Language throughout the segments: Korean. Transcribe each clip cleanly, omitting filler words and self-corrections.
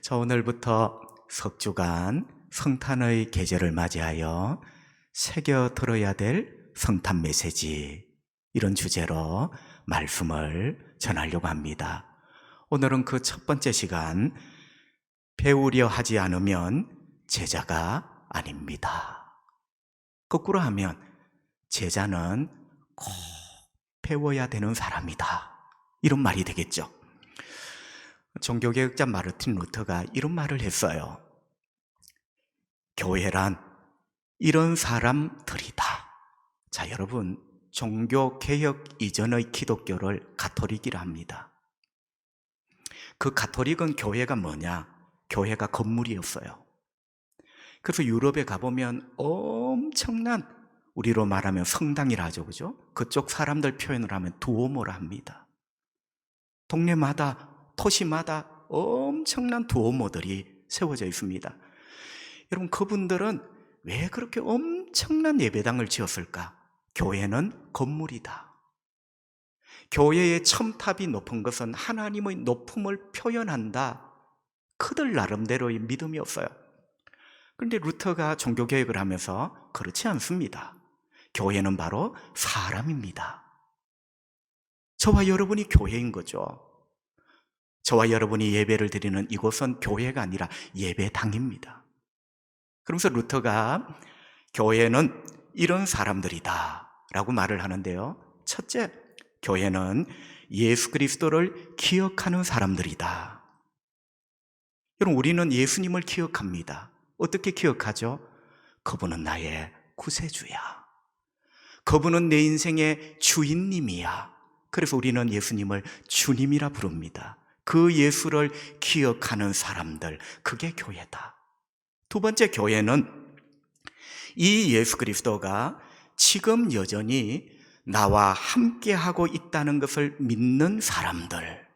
자, 오늘부터 석주간 성탄의 계절을 맞이하여 새겨 들어야 될 성탄 메시지, 이런 주제로 말씀을 전하려고 합니다. 오늘은 그 첫 번째 시간, 배우려 하지 않으면 제자가 아닙니다. 거꾸로 하면 제자는 꼭 배워야 되는 사람이다, 이런 말이 되겠죠. 종교개혁자 마르틴 루터가 이런 말을 했어요. 교회란 이런 사람들이다. 자, 여러분, 종교개혁 이전의 기독교를 가톨릭이라 합니다. 그 가톨릭은 교회가 뭐냐? 교회가 건물이었어요. 그래서 유럽에 가보면 엄청난, 우리로 말하면 성당이라 하죠, 그죠? 그쪽 사람들 표현을 하면 두오모라 합니다. 동네마다, 도시마다 엄청난 두오모들이 세워져 있습니다. 여러분, 그분들은 왜 그렇게 엄청난 예배당을 지었을까? 교회는 건물이다. 교회의 첨탑이 높은 것은 하나님의 높음을 표현한다, 그들 나름대로의 믿음이었어요. 그런데 루터가 종교개혁을 하면서 그렇지 않습니다. 교회는 바로 사람입니다. 저와 여러분이 교회인 거죠. 저와 여러분이 예배를 드리는 이곳은 교회가 아니라 예배당입니다. 그러면서 루터가 교회는 이런 사람들이다 라고 말을 하는데요. 첫째, 교회는 예수 그리스도를 기억하는 사람들이다. 여러분, 우리는 예수님을 기억합니다. 어떻게 기억하죠? 그분은 나의 구세주야. 그분은 내 인생의 주인님이야. 그래서 우리는 예수님을 주님이라 부릅니다. 그 예수를 기억하는 사람들, 그게 교회다. 두 번째, 교회는 이 예수 그리스도가 지금 여전히 나와 함께하고 있다는 것을 믿는 사람들.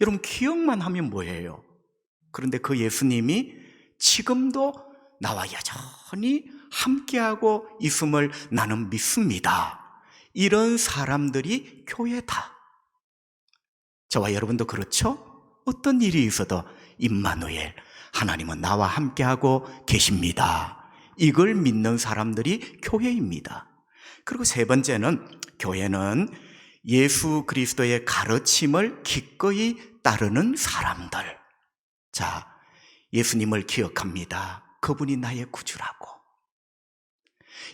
여러분, 기억만 하면 뭐예요? 그런데 그 예수님이 지금도 나와 여전히 함께하고 있음을 나는 믿습니다. 이런 사람들이 교회다. 저와 여러분도 그렇죠? 어떤 일이 있어도 임마누엘, 하나님은 나와 함께하고 계십니다, 이걸 믿는 사람들이 교회입니다. 그리고 세 번째는, 교회는 예수 그리스도의 가르침을 기꺼이 따르는 사람들. 자, 예수님을 기억합니다. 그분이 나의 구주라고.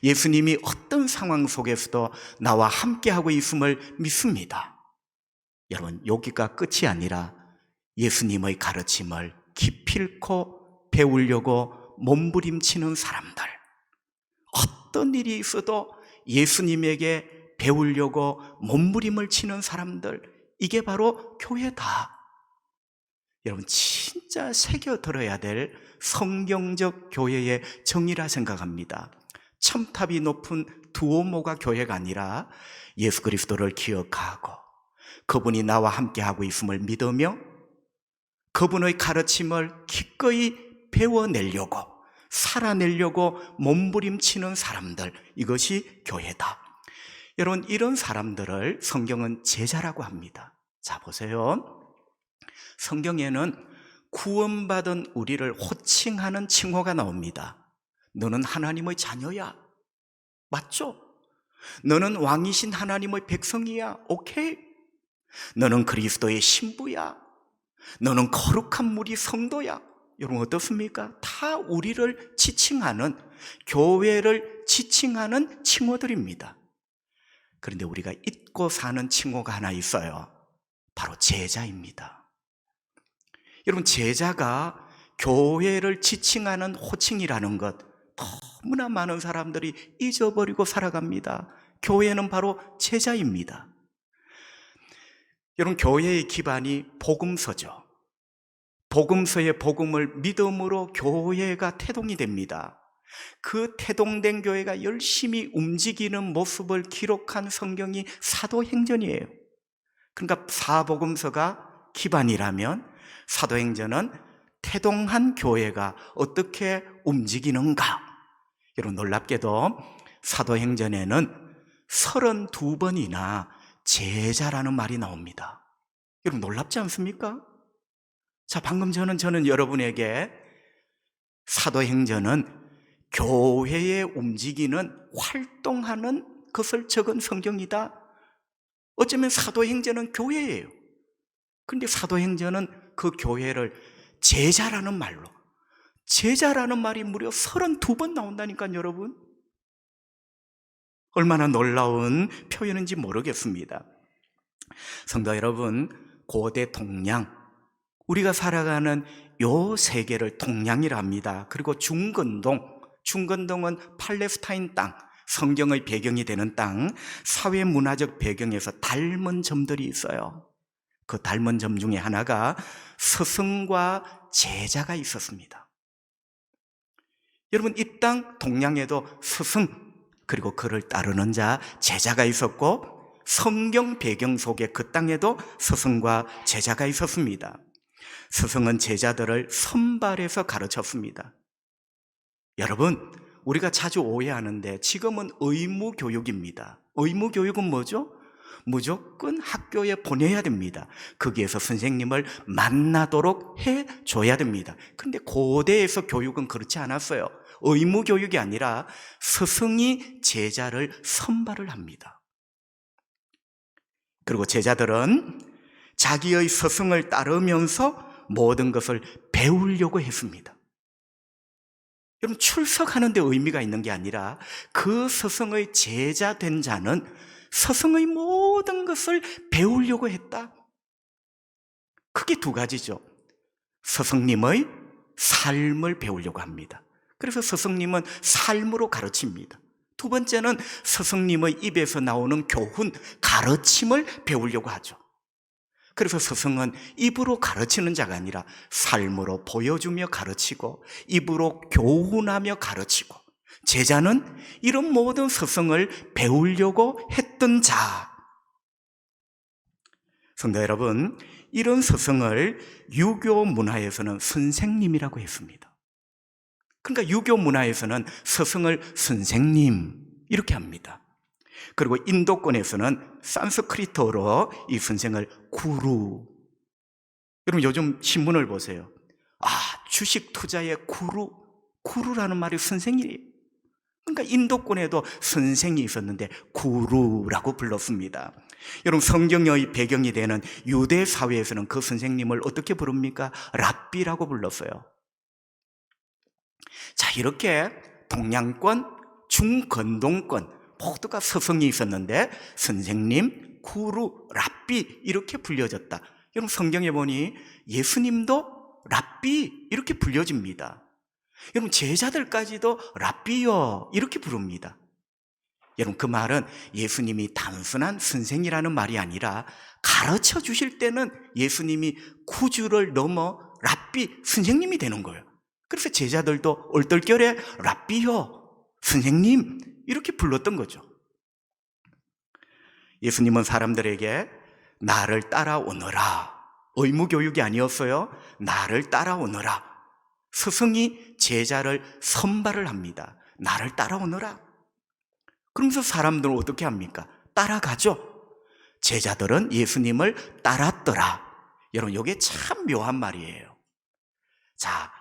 예수님이 어떤 상황 속에서도 나와 함께하고 있음을 믿습니다. 여러분, 여기가 끝이 아니라 예수님의 가르침을 기필코 배우려고 몸부림치는 사람들, 어떤 일이 있어도 예수님에게 배우려고 몸부림을 치는 사람들, 이게 바로 교회다. 여러분, 진짜 새겨들어야 될 성경적 교회의 정의라 생각합니다. 첨탑이 높은 두오모가 교회가 아니라 예수 그리스도를 기억하고 그분이 나와 함께하고 있음을 믿으며 그분의 가르침을 기꺼이 배워내려고, 살아내려고 몸부림치는 사람들, 이것이 교회다. 여러분, 이런 사람들을 성경은 제자라고 합니다. 자, 보세요. 성경에는 구원받은 우리를 호칭하는 칭호가 나옵니다. 너는 하나님의 자녀야. 맞죠? 너는 왕이신 하나님의 백성이야. 오케이. 너는 그리스도의 신부야. 너는 거룩한 무리 성도야. 여러분, 어떻습니까? 다 우리를 지칭하는, 교회를 지칭하는 칭호들입니다. 그런데 우리가 잊고 사는 칭호가 하나 있어요. 바로 제자입니다. 여러분, 제자가 교회를 지칭하는 호칭이라는 것, 너무나 많은 사람들이 잊어버리고 살아갑니다. 교회는 바로 제자입니다. 여러분, 교회의 기반이 복음서죠. 복음서의 복음을 믿음으로 교회가 태동이 됩니다. 그 태동된 교회가 열심히 움직이는 모습을 기록한 성경이 사도행전이에요. 그러니까 사복음서가 기반이라면 사도행전은 태동한 교회가 어떻게 움직이는가. 여러분, 놀랍게도 사도행전에는 32번이나 제자라는 말이 나옵니다. 여러분, 놀랍지 않습니까? 자, 방금 저는 여러분에게 사도행전은 교회에 움직이는 활동하는 것을 적은 성경이다. 어쩌면 사도행전은 교회예요. 그런데 사도행전은 그 교회를 제자라는 말로, 제자라는 말이 무려 32번 나온다니까요, 여러분. 얼마나 놀라운 표현인지 모르겠습니다. 성도 여러분, 고대 동양, 우리가 살아가는 요 세계를 동양이라 합니다. 그리고 중건동은 팔레스타인 땅, 성경의 배경이 되는 땅, 사회 문화적 배경에서 닮은 점들이 있어요. 그 닮은 점 중에 하나가 스승과 제자가 있었습니다. 여러분, 이 땅 동양에도 스승, 그리고 그를 따르는 자, 제자가 있었고, 성경 배경 속에 그 땅에도 스승과 제자가 있었습니다. 스승은 제자들을 선발해서 가르쳤습니다. 여러분, 우리가 자주 오해하는데 지금은 의무교육입니다. 의무교육은 뭐죠? 무조건 학교에 보내야 됩니다. 거기에서 선생님을 만나도록 해줘야 됩니다. 그런데 고대에서 교육은 그렇지 않았어요. 의무교육이 아니라 스승이 제자를 선발을 합니다. 그리고 제자들은 자기의 스승을 따르면서 모든 것을 배우려고 했습니다. 여러분, 출석하는 데 의미가 있는 게 아니라 그 스승의 제자 된 자는 스승의 모든 것을 배우려고 했다. 크게 두 가지죠. 스승님의 삶을 배우려고 합니다. 그래서 스승님은 삶으로 가르칩니다. 두 번째는 스승님의 입에서 나오는 교훈, 가르침을 배우려고 하죠. 그래서 스승은 입으로 가르치는 자가 아니라 삶으로 보여주며 가르치고 입으로 교훈하며 가르치고, 제자는 이런 모든 스승을 배우려고 했던 자. 성도 여러분, 이런 스승을 유교 문화에서는 선생님이라고 했습니다. 그러니까 유교 문화에서는 스승을 선생님 이렇게 합니다. 그리고 인도권에서는 산스크리트어로 이 선생을 구루. 여러분, 요즘 신문을 보세요. 주식 투자의 구루라는 말이 선생이에요. 그러니까 인도권에도 선생이 있었는데 구루라고 불렀습니다. 여러분, 성경의 배경이 되는 유대 사회에서는 그 선생님을 어떻게 부릅니까? 랍비라고 불렀어요. 자, 이렇게 동양권, 중건동권 모두가 스승이 있었는데 선생님, 구루, 랍비 이렇게 불려졌다. 여러분, 성경에 보니 예수님도 랍비 이렇게 불려집니다. 여러분, 제자들까지도 랍비요 이렇게 부릅니다. 여러분, 그 말은 예수님이 단순한 선생이라는 말이 아니라 가르쳐 주실 때는 예수님이 구주를 넘어 랍비, 선생님이 되는 거예요. 그래서 제자들도 얼떨결에 랍비요, 선생님 이렇게 불렀던 거죠. 예수님은 사람들에게 나를 따라오너라, 의무교육이 아니었어요. 나를 따라오너라. 스승이 제자를 선발을 합니다. 나를 따라오너라. 그러면서 사람들은 어떻게 합니까? 따라가죠. 제자들은 예수님을 따랐더라. 여러분, 이게 참 묘한 말이에요. 자,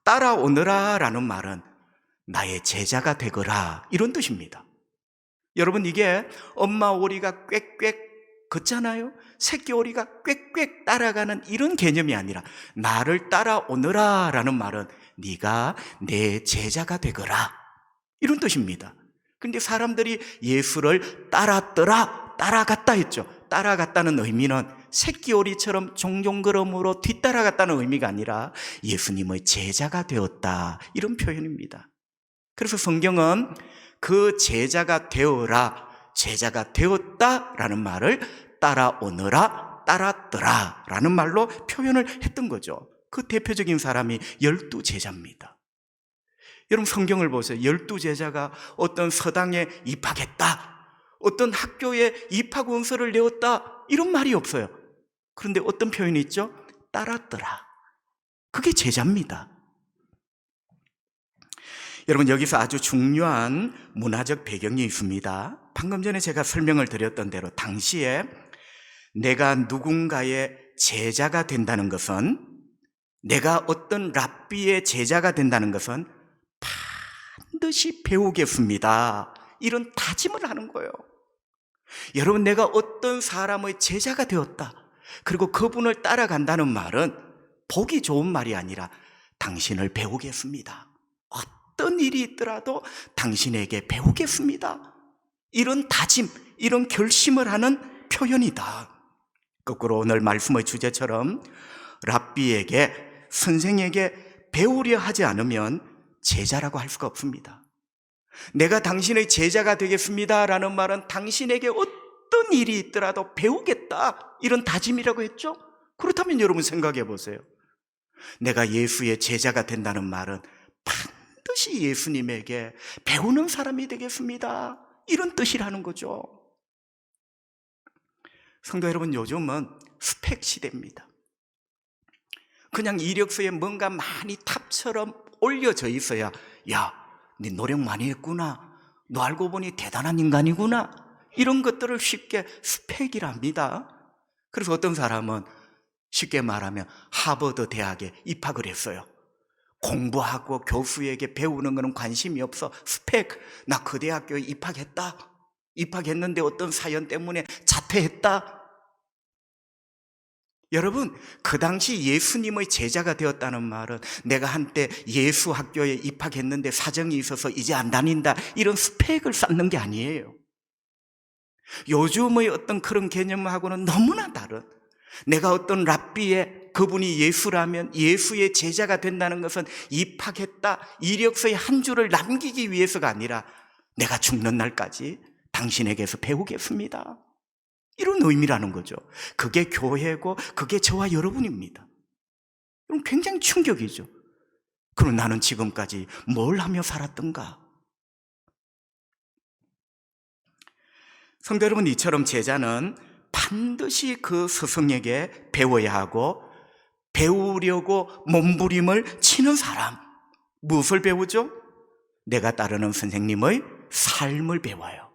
따라오너라 라는 말은 나의 제자가 되거라 이런 뜻입니다. 여러분, 이게 엄마 오리가 꽥꽥 걷잖아요. 새끼 오리가 꽥꽥 따라가는 이런 개념이 아니라 나를 따라오너라 라는 말은 네가 내 제자가 되거라 이런 뜻입니다. 그런데 사람들이 예수를 따랐더라, 따라갔다 했죠. 따라갔다는 의미는 새끼 오리처럼 종종걸음으로 뒤따라갔다는 의미가 아니라 예수님의 제자가 되었다 이런 표현입니다. 그래서 성경은 그 제자가 되어라, 제자가 되었다라는 말을 따라오너라, 따랐더라 라는 말로 표현을 했던 거죠. 그 대표적인 사람이 12제자입니다. 여러분, 성경을 보세요. 12제자가 어떤 서당에 입학했다, 어떤 학교에 입학 원서를 내었다 이런 말이 없어요. 그런데 어떤 표현이 있죠? 따랐더라. 그게 제자입니다. 여러분, 여기서 아주 중요한 문화적 배경이 있습니다. 방금 전에 제가 설명을 드렸던 대로 당시에 내가 누군가의 제자가 된다는 것은 내가 어떤 랍비의 제자가 된다는 것은 반드시 배우겠습니다. 이런 다짐을 하는 거예요. 여러분, 내가 어떤 사람의 제자가 되었다, 그리고 그분을 따라간다는 말은 보기 좋은 말이 아니라 당신을 배우겠습니다. 어떤 일이 있더라도 당신에게 배우겠습니다. 이런 다짐, 이런 결심을 하는 표현이다. 거꾸로 오늘 말씀의 주제처럼 랍비에게, 선생에게 배우려 하지 않으면 제자라고 할 수가 없습니다. 내가 당신의 제자가 되겠습니다 라는 말은 당신에게 어떤 일이 있더라도 배우겠다, 이런 다짐이라고 했죠. 그렇다면 여러분 생각해 보세요. 내가 예수의 제자가 된다는 말은 반드시 예수님에게 배우는 사람이 되겠습니다, 이런 뜻이라는 거죠. 성도 여러분, 요즘은 스펙 시대입니다. 그냥 이력서에 뭔가 많이 탑처럼 올려져 있어야, 야, 네 노력 많이 했구나, 너 알고 보니 대단한 인간이구나, 이런 것들을 쉽게 스펙이랍니다. 그래서 어떤 사람은 쉽게 말하면 하버드 대학에 입학을 했어요. 공부하고 교수에게 배우는 거는 관심이 없어. 스펙, 나 그 대학교에 입학했다, 입학했는데 어떤 사연 때문에 자퇴했다. 여러분, 그 당시 예수님의 제자가 되었다는 말은 내가 한때 예수 학교에 입학했는데 사정이 있어서 이제 안 다닌다, 이런 스펙을 쌓는 게 아니에요. 요즘의 어떤 그런 개념하고는 너무나 다른, 내가 어떤 랍비의, 그분이 예수라면 예수의 제자가 된다는 것은 입학했다, 이력서에 한 줄을 남기기 위해서가 아니라 내가 죽는 날까지 당신에게서 배우겠습니다, 이런 의미라는 거죠. 그게 교회고 그게 저와 여러분입니다. 그럼 굉장히 충격이죠. 그럼 나는 지금까지 뭘 하며 살았던가? 성도 여러분, 이처럼 제자는 반드시 그 스승에게 배워야 하고, 배우려고 몸부림을 치는 사람. 무엇을 배우죠? 내가 따르는 선생님의 삶을 배워요.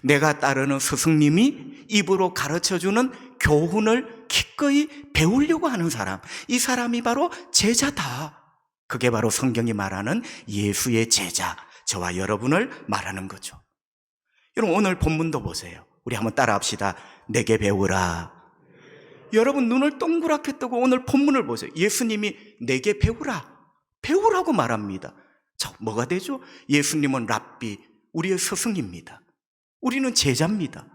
내가 따르는 스승님이 입으로 가르쳐주는 교훈을 기꺼이 배우려고 하는 사람, 이 사람이 바로 제자다. 그게 바로 성경이 말하는 예수의 제자, 저와 여러분을 말하는 거죠. 여러분, 오늘 본문도 보세요. 우리 한번 따라합시다. 내게 배우라. 여러분, 눈을 동그랗게 뜨고 오늘 본문을 보세요. 예수님이 내게 배우라, 배우라고 말합니다. 자, 뭐가 되죠? 예수님은 랍비, 우리의 스승입니다. 우리는 제자입니다.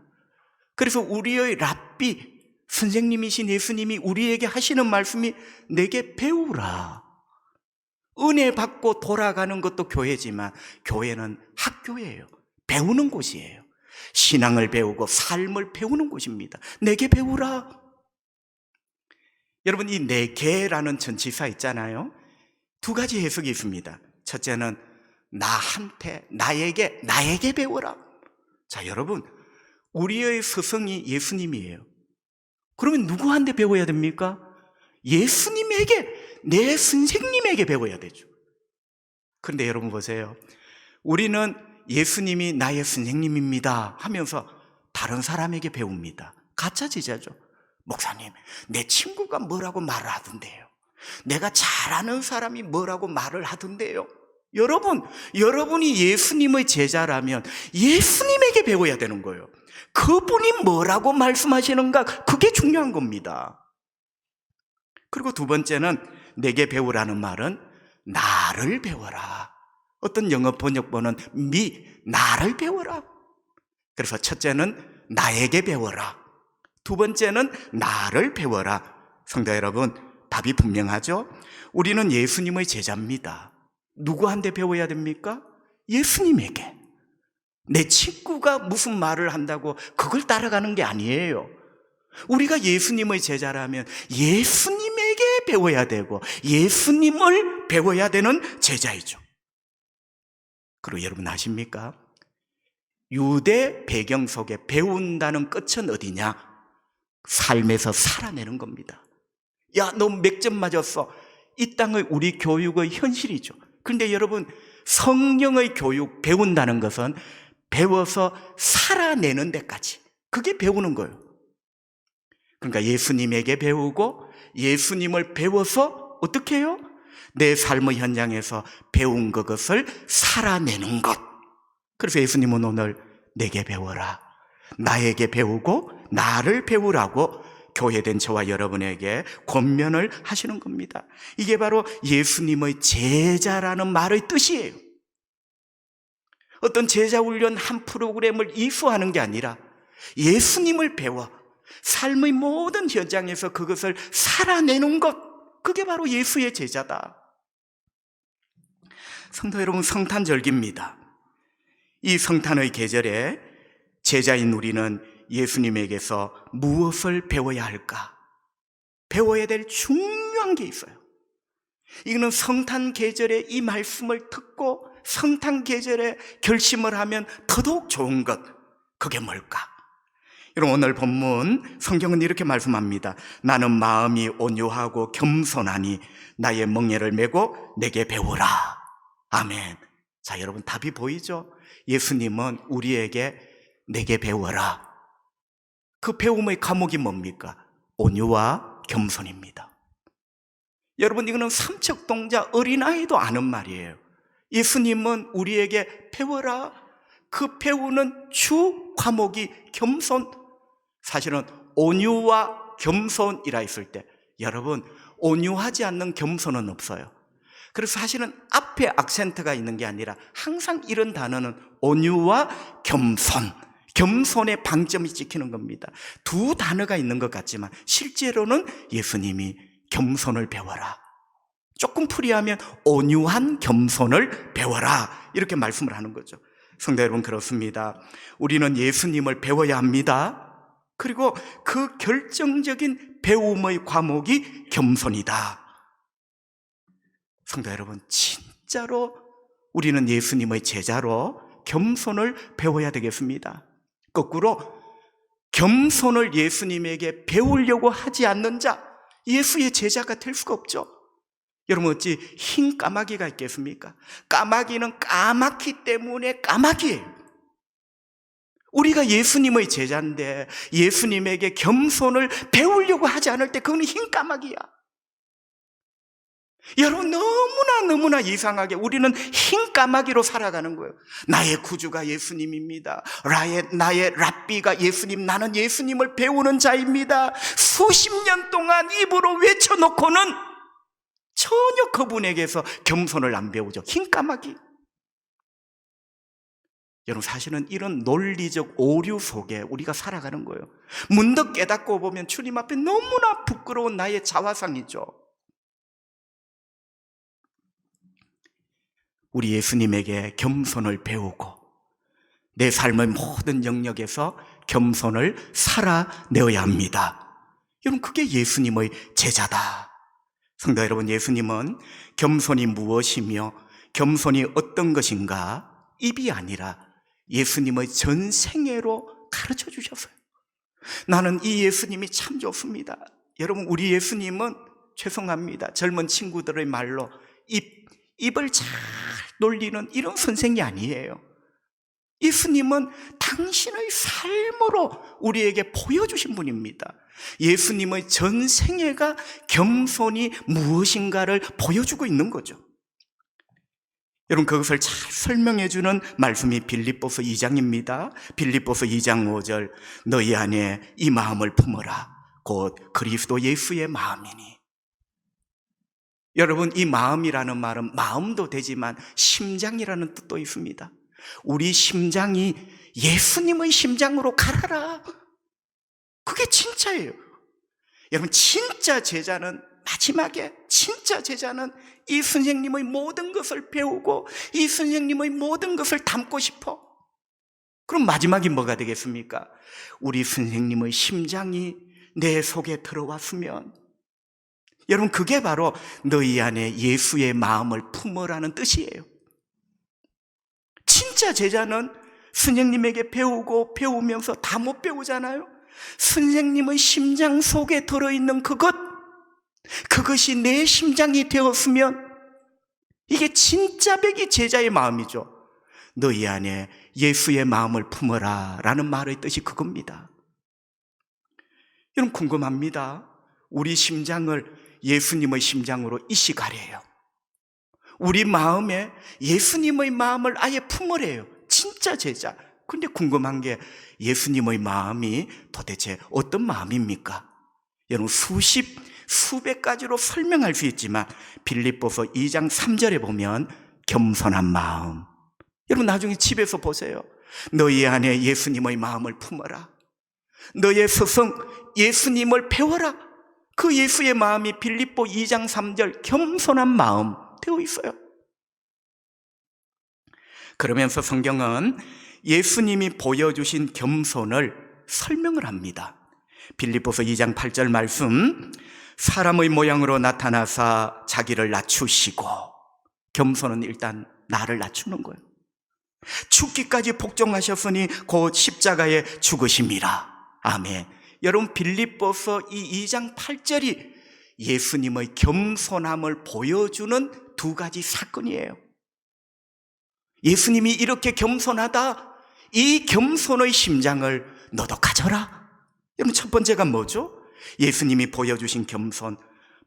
그래서 우리의 랍비, 선생님이신 예수님이 우리에게 하시는 말씀이 내게 배우라. 은혜 받고 돌아가는 것도 교회지만 교회는 학교예요. 배우는 곳이에요. 신앙을 배우고 삶을 배우는 곳입니다. 내게 배우라. 여러분, 이 내게라는 전치사 있잖아요. 두 가지 해석이 있습니다. 첫째는 나한테, 나에게 배우라. 자, 여러분, 우리의 스승이 예수님이에요. 그러면 누구한테 배워야 됩니까? 예수님에게, 내 선생님에게 배워야 되죠. 그런데 여러분 보세요. 우리는 예수님이 나의 선생님입니다 하면서 다른 사람에게 배웁니다. 가짜 제자죠. 목사님, 내 친구가 뭐라고 말을 하던데요, 내가 잘 아는 사람이 뭐라고 말을 하던데요. 여러분, 여러분이 예수님의 제자라면 예수님에게 배워야 되는 거예요. 그분이 뭐라고 말씀하시는가, 그게 중요한 겁니다. 그리고 두 번째는 내게 배우라는 말은 나를 배워라. 어떤 영어 번역본은 나를 배워라. 그래서 첫째는 나에게 배워라, 두 번째는 나를 배워라. 성도 여러분, 답이 분명하죠? 우리는 예수님의 제자입니다. 누구한테 배워야 됩니까? 예수님에게. 내 친구가 무슨 말을 한다고 그걸 따라가는 게 아니에요. 우리가 예수님의 제자라면 예수님에게 배워야 되고 예수님을 배워야 되는 제자이죠. 그리고 여러분 아십니까? 유대 배경 속에 배운다는 끝은 어디냐? 삶에서 살아내는 겁니다. 야, 너 몇 점 맞았어? 이 땅의 우리 교육의 현실이죠. 그런데 여러분, 성령의 교육, 배운다는 것은 배워서 살아내는 데까지, 그게 배우는 거예요. 그러니까 예수님에게 배우고 예수님을 배워서 어떻게 해요? 내 삶의 현장에서 배운 그것을 살아내는 것. 그래서 예수님은 오늘 내게 배워라, 나에게 배우고 나를 배우라고 교회된 저와 여러분에게 권면을 하시는 겁니다. 이게 바로 예수님의 제자라는 말의 뜻이에요. 어떤 제자 훈련 한 프로그램을 이수하는 게 아니라 예수님을 배워 삶의 모든 현장에서 그것을 살아내는 것, 그게 바로 예수의 제자다. 성도 여러분, 성탄절기입니다. 이 성탄의 계절에 제자인 우리는 예수님에게서 무엇을 배워야 할까? 배워야 될 중요한 게 있어요. 이거는 성탄 계절에 이 말씀을 듣고 성탄 계절에 결심을 하면 더더욱 좋은 것, 그게 뭘까? 여러분, 오늘 본문 성경은 이렇게 말씀합니다. 나는 마음이 온유하고 겸손하니 나의 멍에를 메고 내게 배우라. 아멘. 자, 여러분, 답이 보이죠? 예수님은 우리에게 내게 배워라. 그 배움의 과목이 뭡니까? 온유와 겸손입니다. 여러분, 이거는 삼척동자 어린아이도 아는 말이에요. 예수님은 우리에게 배워라. 그 배우는 주 과목이 겸손. 사실은 온유와 겸손이라 했을 때, 여러분, 온유하지 않는 겸손은 없어요. 그래서 사실은 앞에 악센트가 있는 게 아니라 항상 이런 단어는 온유와 겸손, 겸손의 방점이 찍히는 겁니다. 두 단어가 있는 것 같지만 실제로는 예수님이 겸손을 배워라, 조금 풀이하면 온유한 겸손을 배워라, 이렇게 말씀을 하는 거죠. 성도 여러분, 그렇습니다. 우리는 예수님을 배워야 합니다. 그리고 그 결정적인 배움의 과목이 겸손이다. 성도 여러분, 진짜로 우리는 예수님의 제자로 겸손을 배워야 되겠습니다. 거꾸로 겸손을 예수님에게 배우려고 하지 않는 자, 예수의 제자가 될 수가 없죠. 여러분, 어찌 흰 까마귀가 있겠습니까? 까마귀는 까맣기 때문에 까마귀예요. 우리가 예수님의 제자인데 예수님에게 겸손을 배우려고 하지 않을 때 그건 흰 까마귀야. 여러분, 너무나 이상하게 우리는 흰 까마귀로 살아가는 거예요. 나의 구주가 예수님입니다. 나의 랍비가 예수님, 나는 예수님을 배우는 자입니다. 수십 년 동안 입으로 외쳐놓고는 전혀 그분에게서 겸손을 안 배우죠. 흰 까마귀. 여러분, 사실은 이런 논리적 오류 속에 우리가 살아가는 거예요. 문득 깨닫고 보면 주님 앞에 너무나 부끄러운 나의 자화상이죠. 우리 예수님에게 겸손을 배우고 내 삶의 모든 영역에서 겸손을 살아내어야 합니다. 여러분, 그게 예수님의 제자다. 성도 여러분, 예수님은 겸손이 무엇이며 겸손이 어떤 것인가 입이 아니라 예수님의 전생애로 가르쳐 주셨어요. 나는 이 예수님이 참 좋습니다. 여러분, 우리 예수님은, 죄송합니다, 젊은 친구들의 말로 입을 잘 놀리는 이런 선생이 아니에요. 예수님은 당신의 삶으로 우리에게 보여주신 분입니다. 예수님의 전생애가 겸손이 무엇인가를 보여주고 있는 거죠. 여러분, 그것을 잘 설명해 주는 말씀이 빌립보서 2장입니다. 빌립보서 2장 5절, 너희 안에 이 마음을 품어라. 곧 그리스도 예수의 마음이니. 여러분, 이 마음이라는 말은 마음도 되지만 심장이라는 뜻도 있습니다. 우리 심장이 예수님의 심장으로 갈아라. 그게 진짜예요. 여러분, 진짜 제자는 마지막에, 진짜 제자는 이 선생님의 모든 것을 배우고 이 선생님의 모든 것을 담고 싶어. 그럼 마지막이 뭐가 되겠습니까? 우리 선생님의 심장이 내 속에 들어왔으면, 여러분, 그게 바로 너희 안에 예수의 마음을 품으라는 뜻이에요. 진짜 제자는 선생님에게 배우고 배우면서 다 못 배우잖아요. 선생님의 심장 속에 들어있는 그것이 내 심장이 되었으면 이게 진짜 백이 제자의 마음이죠. 너희 안에 예수의 마음을 품어라 라는 말의 뜻이 그겁니다. 여러분, 궁금합니다. 우리 심장을 예수님의 심장으로 이식하래요. 우리 마음에 예수님의 마음을 아예 품으래요. 진짜 제자. 근데 궁금한 게 예수님의 마음이 도대체 어떤 마음입니까? 여러분 수백 가지로 설명할 수 있지만 빌립보서 2장 3절에 보면 겸손한 마음. 여러분 나중에 집에서 보세요. 너희 안에 예수님의 마음을 품어라. 너의 스승 예수님을 배워라. 그 예수의 마음이 빌립보 2장 3절 겸손한 마음 되어 있어요. 그러면서 성경은 예수님이 보여주신 겸손을 설명을 합니다. 빌립보서 2장 8절 말씀, 사람의 모양으로 나타나사 자기를 낮추시고, 겸손은 일단 나를 낮추는 거예요. 죽기까지 복종하셨으니 곧 십자가에 죽으심이라. 아멘. 여러분 빌립보서 이 2장 8절이 예수님의 겸손함을 보여주는 두 가지 사건이에요. 예수님이 이렇게 겸손하다, 이 겸손의 심장을 너도 가져라. 여러분 첫 번째가 뭐죠? 예수님이 보여주신 겸손,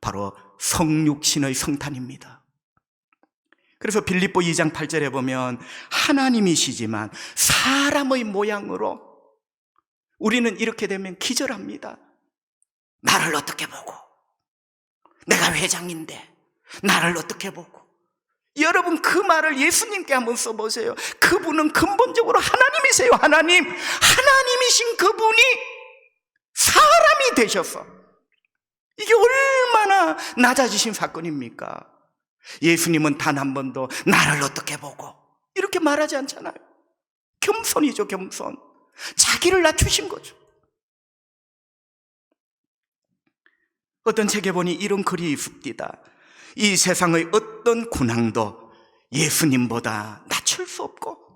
바로 성육신의 성탄입니다. 그래서 빌립보 2장 8절에 보면 하나님이시지만 사람의 모양으로, 우리는 이렇게 되면 기절합니다. 나를 어떻게 보고, 내가 회장인데 나를 어떻게 보고. 여러분 그 말을 예수님께 한번 써보세요. 그분은 근본적으로 하나님이세요. 하나님이신 그분이 사람이 되셔서, 이게 얼마나 낮아지신 사건입니까? 예수님은 단 한 번도 나를 어떻게 보고 이렇게 말하지 않잖아요. 겸손이죠, 겸손. 자기를 낮추신 거죠. 어떤 책에 보니 이런 글이 있습니다. 이 세상의 어떤 군왕도 예수님보다 낮출 수 없고,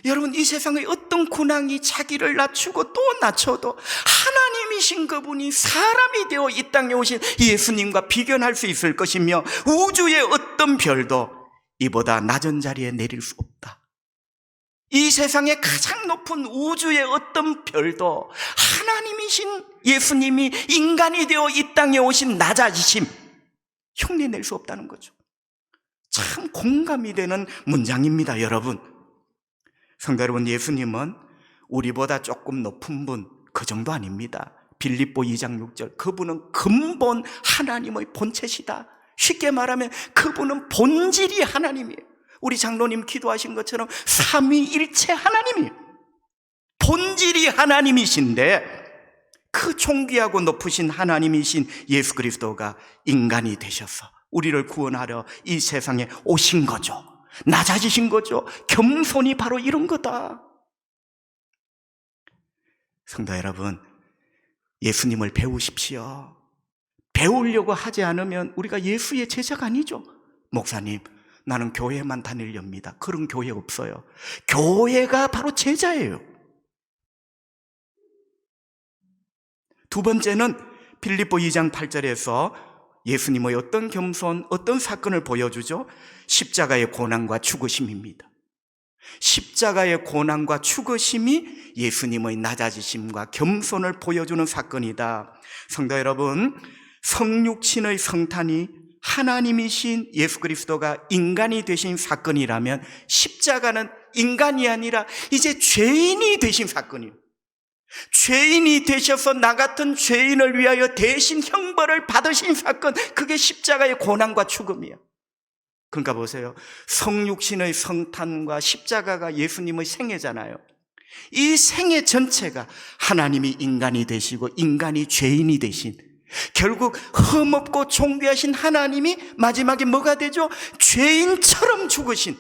여러분 이 세상의 어떤 군왕이 자기를 낮추고 또 낮춰도 하나님이신 그분이 사람이 되어 이 땅에 오신 예수님과 비견할 수 있을 것이며, 우주의 어떤 별도 이보다 낮은 자리에 내릴 수 없다. 이 세상의 가장 높은 우주의 어떤 별도 하나님이신 예수님이 인간이 되어 이 땅에 오신 낮아지심 흉내낼 수 없다는 거죠. 참 공감이 되는 문장입니다. 여러분, 성도 여러분, 예수님은 우리보다 조금 높은 분, 그 정도 아닙니다. 빌립보 2장 6절, 그분은 근본 하나님의 본체시다. 쉽게 말하면 그분은 본질이 하나님이에요. 우리 장로님 기도하신 것처럼 삼위일체 하나님이에요. 본질이 하나님이신데 그 존귀하고 높으신 하나님이신 예수 그리스도가 인간이 되셔서 우리를 구원하려 이 세상에 오신 거죠. 낮아지신 거죠. 겸손이 바로 이런 거다. 성도 여러분, 예수님을 배우십시오. 배우려고 하지 않으면 우리가 예수의 제자가 아니죠. 목사님, 나는 교회만 다니렵니다. 그런 교회 없어요. 교회가 바로 제자예요. 두 번째는 빌립보 2장 8절에서 예수님의 어떤 겸손, 어떤 사건을 보여주죠? 십자가의 고난과 죽으심입니다. 십자가의 고난과 죽으심이 예수님의 낮아지심과 겸손을 보여주는 사건이다. 성도 여러분, 성육신의 성탄이 하나님이신 예수 그리스도가 인간이 되신 사건이라면, 십자가는 인간이 아니라 이제 죄인이 되신 사건이에요. 죄인이 되셔서 나 같은 죄인을 위하여 대신 형벌을 받으신 사건, 그게 십자가의 고난과 죽음이에요. 그러니까 보세요. 성육신의 성탄과 십자가가 예수님의 생애잖아요. 이 생애 전체가 하나님이 인간이 되시고 인간이 죄인이 되신, 결국 흠없고 존귀하신 하나님이 마지막에 뭐가 되죠? 죄인처럼 죽으신,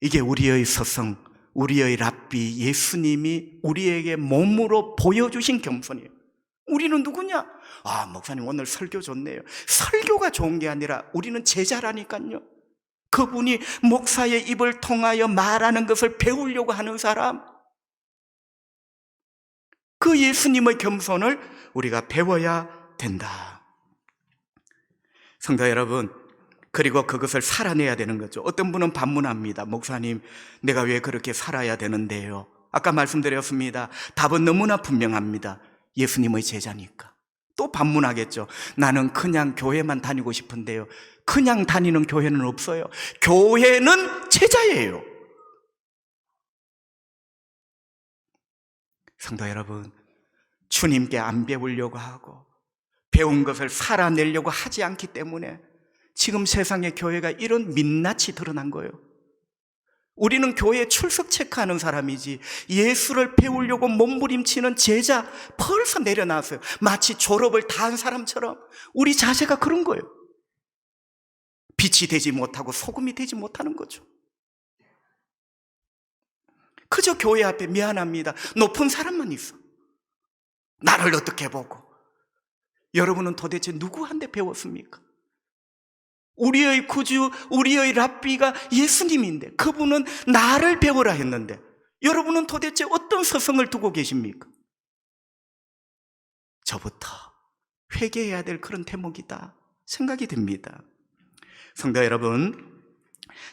이게 우리의 스승, 우리의 랍비 예수님이 우리에게 몸으로 보여주신 겸손이에요. 우리는 누구냐? 아, 목사님 오늘 설교 좋네요. 설교가 좋은 게 아니라 우리는 제자라니까요. 그분이 목사의 입을 통하여 말하는 것을 배우려고 하는 사람, 그 예수님의 겸손을 우리가 배워야 된다. 성도 여러분, 그리고 그것을 살아내야 되는 거죠. 어떤 분은 반문합니다. 목사님, 내가 왜 그렇게 살아야 되는데요? 아까 말씀드렸습니다. 답은 너무나 분명합니다. 예수님의 제자니까. 또 반문하겠죠. 나는 그냥 교회만 다니고 싶은데요. 그냥 다니는 교회는 없어요. 교회는 제자예요. 성도 여러분, 주님께 안 배우려고 하고 배운 것을 살아내려고 하지 않기 때문에 지금 세상의 교회가 이런 민낯이 드러난 거예요. 우리는 교회에 출석 체크하는 사람이지 예수를 배우려고 몸부림치는 제자 벌써 내려놨어요. 마치 졸업을 다 한 사람처럼 우리 자세가 그런 거예요. 빛이 되지 못하고 소금이 되지 못하는 거죠. 그저 교회 앞에 미안합니다. 높은 사람만 있어. 나를 어떻게 보고. 여러분은 도대체 누구한테 배웠습니까? 우리의 구주, 우리의 랍비가 예수님인데 그분은 나를 배우라 했는데 여러분은 도대체 어떤 서성을 두고 계십니까? 저부터 회개해야 될 그런 대목이다 생각이 듭니다. 성도 여러분,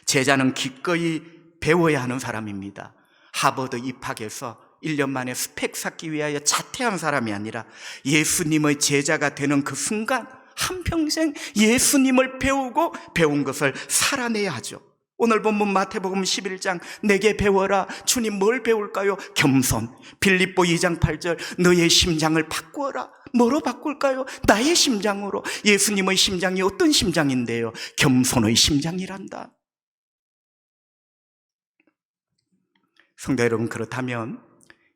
제자는 기꺼이 배워야 하는 사람입니다. 하버드 입학해서 1년 만에 스펙 쌓기 위하여 자퇴한 사람이 아니라 예수님의 제자가 되는 그 순간 한평생 예수님을 배우고 배운 것을 살아내야 하죠. 오늘 본문 마태복음 11장 내게 배워라. 주님 뭘 배울까요? 겸손. 빌립보 2장 8절 너의 심장을 바꾸어라. 뭐로 바꿀까요? 나의 심장으로. 예수님의 심장이 어떤 심장인데요? 겸손의 심장이란다. 성도 여러분, 그렇다면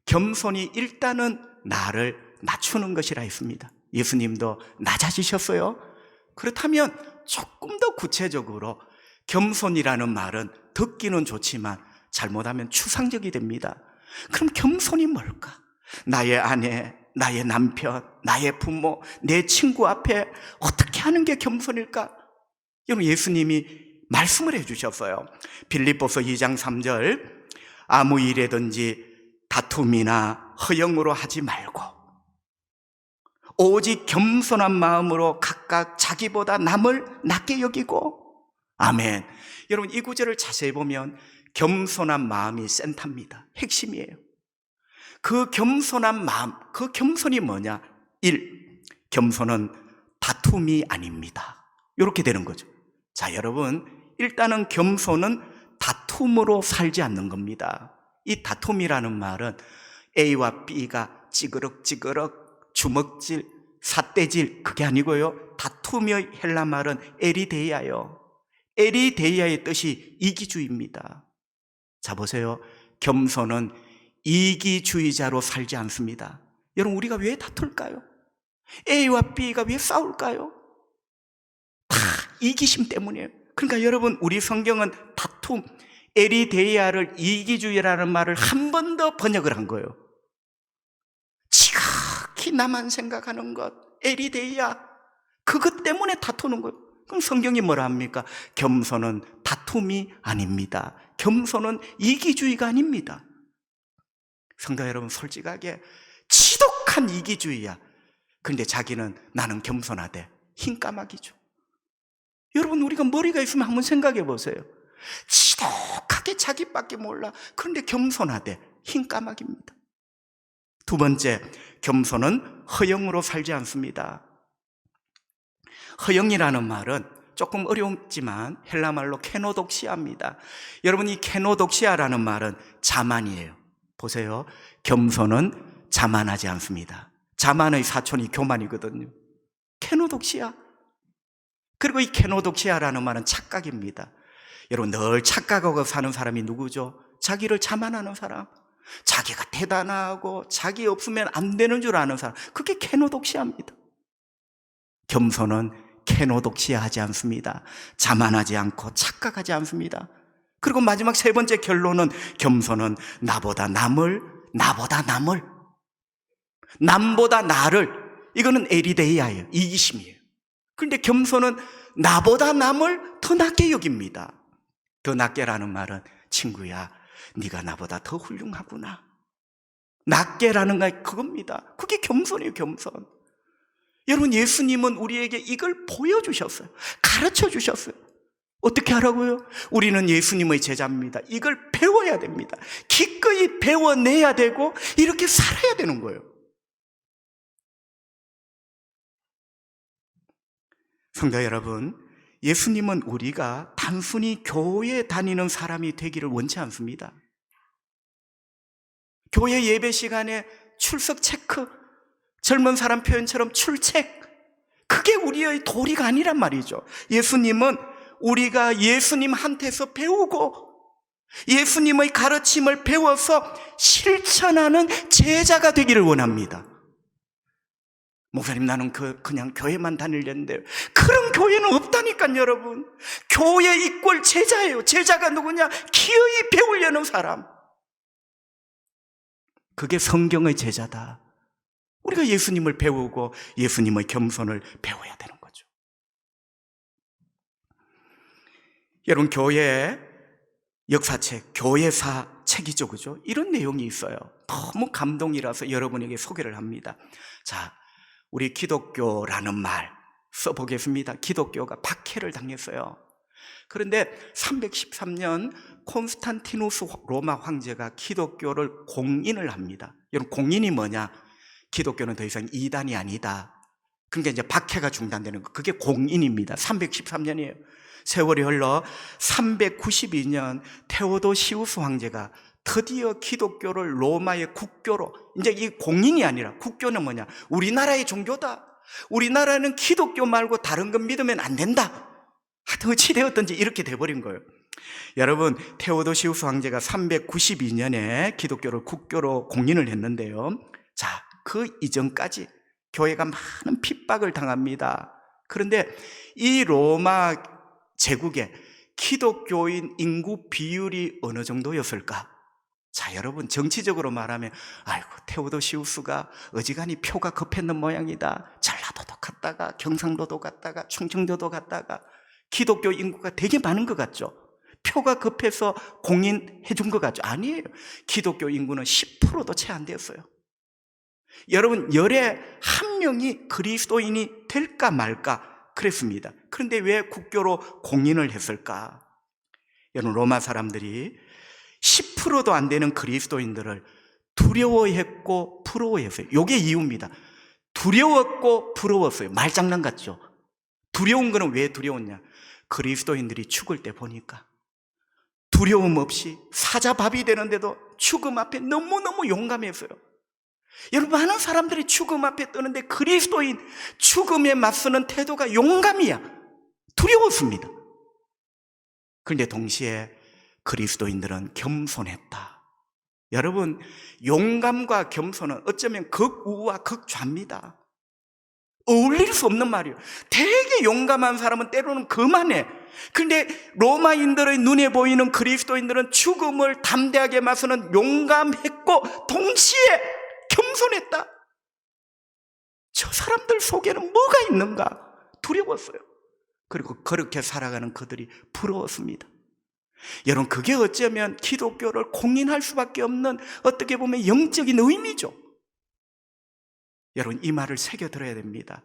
겸손이 일단은 나를 낮추는 것이라 했습니다. 예수님도 낮아지셨어요. 그렇다면 조금 더 구체적으로 겸손이라는 말은 듣기는 좋지만 잘못하면 추상적이 됩니다. 그럼 겸손이 뭘까? 나의 아내, 나의 남편, 나의 부모, 내 친구 앞에 어떻게 하는 게 겸손일까? 여러분, 예수님이 말씀을 해주셨어요. 빌립보서 2장 3절 아무 일에든지 다툼이나 허영으로 하지 말고 오직 겸손한 마음으로 각각 자기보다 남을 낮게 여기고. 아멘. 여러분, 이 구절을 자세히 보면 겸손한 마음이 센터입니다. 핵심이에요. 그 겸손한 마음, 그 겸손이 뭐냐? 1. 겸손은 다툼이 아닙니다. 이렇게 되는 거죠. 자, 여러분, 일단은 겸손은 다툼으로 살지 않는 겁니다. 이 다툼이라는 말은 A와 B가 찌그럭찌그럭 주먹질, 삿대질 그게 아니고요. 다툼의 헬라 말은 에리데이아요. 에리데이아의 뜻이 이기주의입니다. 자, 보세요. 겸손은 이기주의자로 살지 않습니다. 여러분, 우리가 왜 다툴까요? A와 B가 왜 싸울까요? 다 이기심 때문이에요. 그러니까 여러분, 우리 성경은 다툼, 에리데이아를 이기주의라는 말을 한 번 더 번역을 한 거예요. 지극히 나만 생각하는 것, 에리데이아, 그것 때문에 다투는 거예요. 그럼 성경이 뭐라 합니까? 겸손은 다툼이 아닙니다. 겸손은 이기주의가 아닙니다. 성도 여러분, 솔직하게 지독한 이기주의야. 그런데 자기는 나는 겸손하대. 흰까마귀죠. 여러분, 우리가 머리가 있으면 한번 생각해 보세요. 지독하게 자기밖에 몰라. 그런데 겸손하대. 흰까마귀입니다. 두 번째, 겸손은 허영으로 살지 않습니다. 허영이라는 말은 조금 어렵지만 헬라말로 케노독시아입니다. 여러분, 이 케노독시아라는 말은 자만이에요. 보세요. 겸손은 자만하지 않습니다. 자만의 사촌이 교만이거든요. 케노독시아. 그리고 이 케노독시아라는 말은 착각입니다. 여러분, 늘 착각하고 사는 사람이 누구죠? 자기를 자만하는 사람. 자기가 대단하고 자기 없으면 안 되는 줄 아는 사람. 그게 케노독시아입니다. 겸손은 케노독시아하지 않습니다. 자만하지 않고 착각하지 않습니다. 그리고 마지막 세 번째 결론은 겸손은 남보다 나를, 이거는 에리데이아예요. 이기심이에요. 그런데 겸손은 나보다 남을 더 낮게 여깁니다. 더 낮게라는 말은 친구야, 네가 나보다 더 훌륭하구나. 낮게라는 게 그겁니다. 그게 겸손이에요, 겸손. 여러분, 예수님은 우리에게 이걸 보여주셨어요. 가르쳐 주셨어요. 어떻게 하라고요? 우리는 예수님의 제자입니다. 이걸 배워야 됩니다. 기꺼이 배워내야 되고 이렇게 살아야 되는 거예요. 성도 여러분, 예수님은 우리가 단순히 교회 다니는 사람이 되기를 원치 않습니다. 교회 예배 시간에 출석 체크, 젊은 사람 표현처럼 출첵, 그게 우리의 도리가 아니란 말이죠. 예수님은 우리가 예수님한테서 배우고 예수님의 가르침을 배워서 실천하는 제자가 되기를 원합니다. 목사님, 나는 그냥 교회만 다니려는데, 그런 교회는 없다니까요, 여러분. 교회 이꼴 제자예요. 제자가 누구냐? 기어이 배우려는 사람. 그게 성경의 제자다. 우리가 예수님을 배우고 예수님의 겸손을 배워야 되는 거죠. 여러분, 교회 역사책, 교회사 책이죠, 그죠? 이런 내용이 있어요. 너무 감동이라서 여러분에게 소개를 합니다. 자, 우리 기독교라는 말 써보겠습니다. 기독교가 박해를 당했어요. 그런데 313년 콘스탄티누스 로마 황제가 기독교를 공인을 합니다. 여러분, 공인이 뭐냐? 기독교는 더 이상 이단이 아니다. 그러니까 이제 박해가 중단되는 거. 그게 공인입니다. 313년이에요. 세월이 흘러 392년 테오도시우스 황제가 드디어 기독교를 로마의 국교로, 이제 이 공인이 아니라 국교는 뭐냐? 우리나라의 종교다. 우리나라는 기독교 말고 다른 건 믿으면 안 된다. 하여튼 어찌되었든지 이렇게 돼버린 거예요. 여러분, 테오도시우스 황제가 392년에 기독교를 국교로 공인을 했는데요. 자, 그 이전까지 교회가 많은 핍박을 당합니다. 그런데 이 로마 제국에 기독교인 인구 비율이 어느 정도였을까? 자, 여러분, 정치적으로 말하면 아이고, 테오도시우스가 어지간히 표가 급했는 모양이다. 전라도도 갔다가 경상도도 갔다가 충청도도 갔다가 기독교 인구가 되게 많은 것 같죠? 표가 급해서 공인해 준 것 같죠? 아니에요. 기독교 인구는 10%도 채 안 되었어요. 여러분, 열에 한 명이 그리스도인이 될까 말까 그랬습니다. 그런데 왜 국교로 공인을 했을까? 여러분, 로마 사람들이 10%도 안 되는 그리스도인들을 두려워했고 부러워했어요. 이게 이유입니다. 두려웠고 부러웠어요. 말장난 같죠? 두려운 거는 왜 두려웠냐? 그리스도인들이 죽을 때 보니까 두려움 없이 사자밥이 되는데도 죽음 앞에 너무너무 용감했어요. 여러분, 많은 사람들이 죽음 앞에 뜨는데 그리스도인 죽음에 맞서는 태도가 용감이야. 두려웠습니다. 그런데 동시에 그리스도인들은 겸손했다. 여러분, 용감과 겸손은 어쩌면 극우와 극좌입니다. 어울릴 수 없는 말이에요. 되게 용감한 사람은 때로는 거만해. 그런데 로마인들의 눈에 보이는 그리스도인들은 죽음을 담대하게 맞서는 용감했고 동시에 겸손했다. 저 사람들 속에는 뭐가 있는가? 두려웠어요. 그리고 그렇게 살아가는 그들이 부러웠습니다. 여러분, 그게 어쩌면 기독교를 공인할 수밖에 없는 어떻게 보면 영적인 의미죠. 여러분, 이 말을 새겨들어야 됩니다.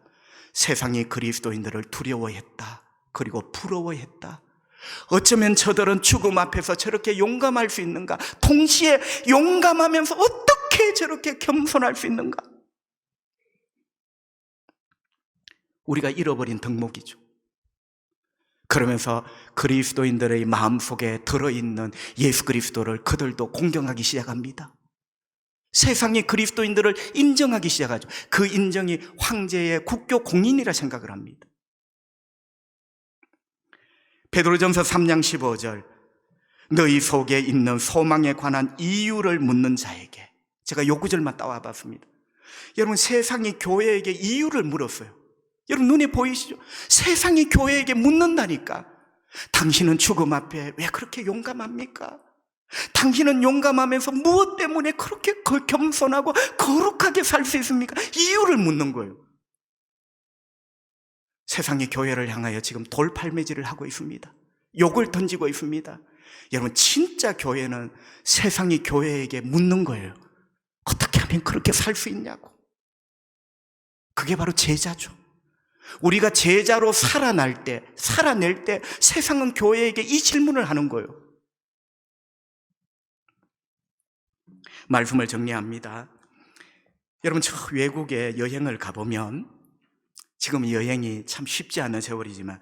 세상이 그리스도인들을 두려워했다. 그리고 부러워했다. 어쩌면 저들은 죽음 앞에서 저렇게 용감할 수 있는가? 동시에 용감하면서 어떻게 저렇게 겸손할 수 있는가? 우리가 잃어버린 덕목이죠. 그러면서 그리스도인들의 마음속에 들어있는 예수 그리스도를 그들도 공경하기 시작합니다. 세상이 그리스도인들을 인정하기 시작하죠. 그 인정이 황제의 국교 공인이라 생각을 합니다. 베드로전서 3장 15절, 너희 속에 있는 소망에 관한 이유를 묻는 자에게, 제가 요 구절만 따와봤습니다. 여러분, 세상이 교회에게 이유를 물었어요. 여러분, 눈에 보이시죠? 세상이 교회에게 묻는다니까. 당신은 죽음 앞에 왜 그렇게 용감합니까? 당신은 용감하면서 무엇 때문에 그렇게 겸손하고 거룩하게 살 수 있습니까? 이유를 묻는 거예요. 세상이 교회를 향하여 지금 돌팔매질을 하고 있습니다. 욕을 던지고 있습니다. 여러분, 진짜 교회는 세상이 교회에게 묻는 거예요. 어떻게 하면 그렇게 살 수 있냐고. 그게 바로 제자죠. 우리가 제자로 살아낼 때 세상은 교회에게 이 질문을 하는 거예요. 말씀을 정리합니다. 여러분, 저 외국에 여행을 가보면 지금 여행이 참 쉽지 않은 세월이지만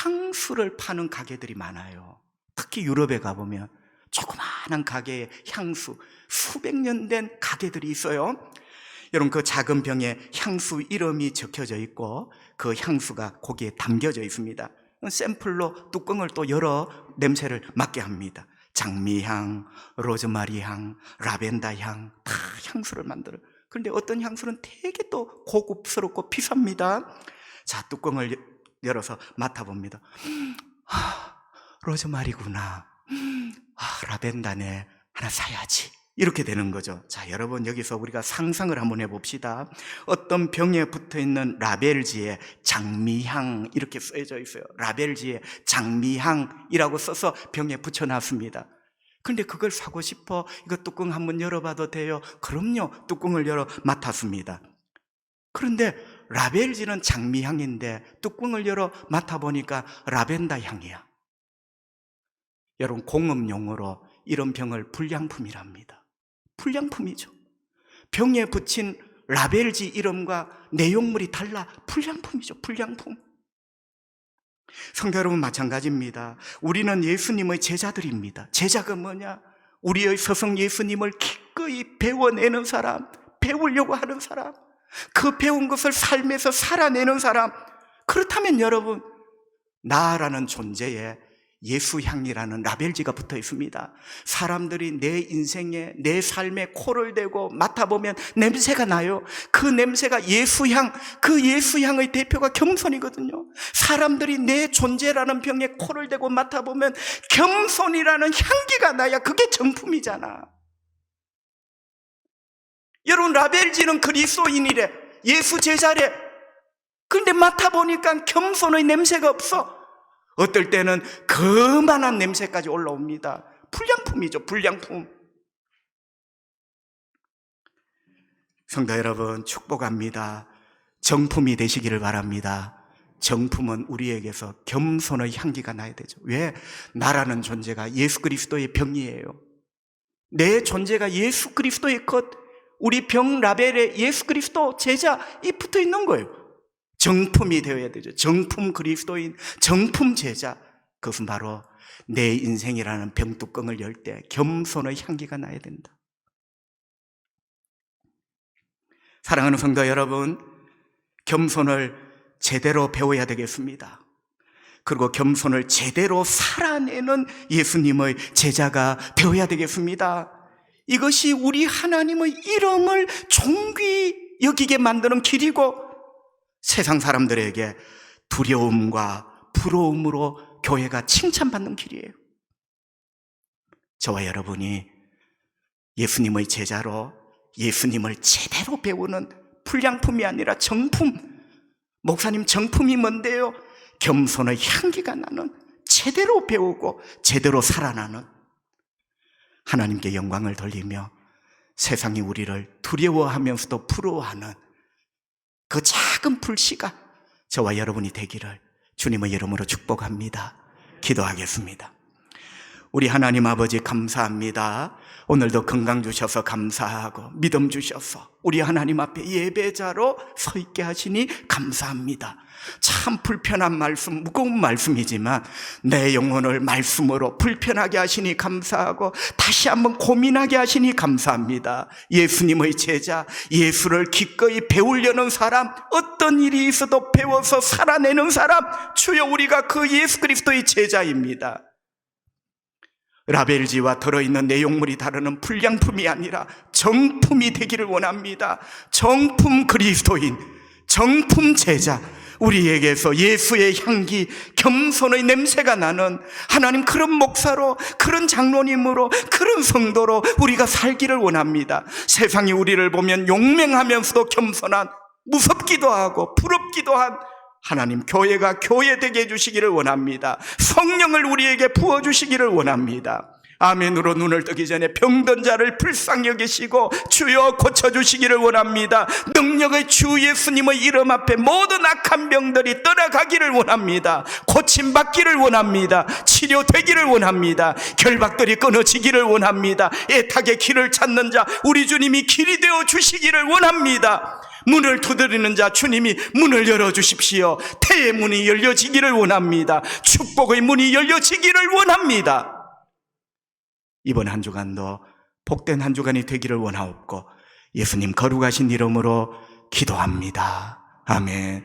향수를 파는 가게들이 많아요. 특히 유럽에 가보면 조그마한 가게에 향수, 수백 년 된 가게들이 있어요. 여러분, 그 작은 병에 향수 이름이 적혀져 있고 그 향수가 거기에 담겨져 있습니다. 샘플로 뚜껑을 또 열어 냄새를 맡게 합니다. 장미향, 로즈마리향, 라벤더향, 다 향수를 만들어요. 그런데 어떤 향수는 되게 또 고급스럽고 비쌉니다. 자, 뚜껑을 열어서 맡아봅니다. 로즈마리구나. 라벤더네. 하나 사야지. 이렇게 되는 거죠. 자, 여러분, 여기서 우리가 상상을 한번 해봅시다. 어떤 병에 붙어있는 라벨지에 장미향 이렇게 써져 있어요. 라벨지에 장미향이라고 써서 병에 붙여놨습니다. 근데 그걸 사고 싶어. 이거 뚜껑 한번 열어봐도 돼요? 그럼요. 뚜껑을 열어 맡았습니다. 그런데 라벨지는 장미향인데 뚜껑을 열어 맡아보니까 라벤더 향이야. 여러분, 공업용어로 이런 병을 불량품이랍니다. 불량품이죠. 병에 붙인 라벨지 이름과 내용물이 달라. 불량품이죠. 불량품. 성도 여러분, 마찬가지입니다. 우리는 예수님의 제자들입니다. 제자가 뭐냐? 우리의 스승 예수님을 기꺼이 배워내는 사람, 배우려고 하는 사람, 그 배운 것을 삶에서 살아내는 사람. 그렇다면 여러분, 나라는 존재에 예수향이라는 라벨지가 붙어 있습니다. 사람들이 내 인생에, 내 삶에 코를 대고 맡아보면 냄새가 나요. 그 냄새가 예수향, 그 예수향의 대표가 겸손이거든요. 사람들이 내 존재라는 병에 코를 대고 맡아보면 겸손이라는 향기가 나야 그게 정품이잖아. 여러분, 라벨지는 그리스도인이래, 예수 제자래. 그런데 맡아보니까 겸손의 냄새가 없어. 어떨 때는 그만한 냄새까지 올라옵니다. 불량품이죠. 불량품. 성도 여러분, 축복합니다. 정품이 되시기를 바랍니다. 정품은 우리에게서 겸손의 향기가 나야 되죠. 왜? 나라는 존재가 예수 그리스도의 병이에요. 내 존재가 예수 그리스도의 것, 우리 병 라벨에 예수 그리스도 제자 이 붙어 있는 거예요. 정품이 되어야 되죠. 정품 그리스도인, 정품 제자. 그것은 바로 내 인생이라는 병뚜껑을 열 때 겸손의 향기가 나야 된다. 사랑하는 성도 여러분, 겸손을 제대로 배워야 되겠습니다. 그리고 겸손을 제대로 살아내는 예수님의 제자가 되어야 되겠습니다. 이것이 우리 하나님의 이름을 존귀 여기게 만드는 길이고 세상 사람들에게 두려움과 부러움으로 교회가 칭찬받는 길이에요. 저와 여러분이 예수님의 제자로 예수님을 제대로 배우는 불량품이 아니라 정품. 목사님, 정품이 뭔데요? 겸손의 향기가 나는, 제대로 배우고 제대로 살아나는, 하나님께 영광을 돌리며 세상이 우리를 두려워하면서도 부러워하는 그 작은 불씨가 저와 여러분이 되기를 주님의 이름으로 축복합니다. 기도하겠습니다. 우리 하나님 아버지, 감사합니다. 오늘도 건강 주셔서 감사하고 믿음 주셔서 우리 하나님 앞에 예배자로 서 있게 하시니 감사합니다. 참 불편한 말씀, 무거운 말씀이지만 내 영혼을 말씀으로 불편하게 하시니 감사하고 다시 한번 고민하게 하시니 감사합니다. 예수님의 제자, 예수를 기꺼이 배우려는 사람, 어떤 일이 있어도 배워서 살아내는 사람, 주여, 우리가 그 예수 그리스도의 제자입니다. 라벨지와 들어있는 내용물이 다르는 불량품이 아니라 정품이 되기를 원합니다. 정품 그리스도인, 정품 제자, 우리에게서 예수의 향기, 겸손의 냄새가 나는 하나님, 그런 목사로, 그런 장로님으로, 그런 성도로 우리가 살기를 원합니다. 세상이 우리를 보면 용맹하면서도 겸손한, 무섭기도 하고 부럽기도 한 하나님, 교회가 교회되게 해주시기를 원합니다. 성령을 우리에게 부어주시기를 원합니다. 아멘으로 눈을 뜨기 전에 병든 자를 불쌍히 여기시고 주여 고쳐주시기를 원합니다. 능력의 주 예수님의 이름 앞에 모든 악한 병들이 떠나가기를 원합니다. 고침받기를 원합니다. 치료되기를 원합니다. 결박들이 끊어지기를 원합니다. 애타게 길을 찾는 자, 우리 주님이 길이 되어 주시기를 원합니다. 문을 두드리는 자 주님이 문을 열어주십시오. 태의 문이 열려지기를 원합니다. 축복의 문이 열려지기를 원합니다. 이번 한 주간도 복된 한 주간이 되기를 원하옵고 예수님 거룩하신 이름으로 기도합니다. 아멘.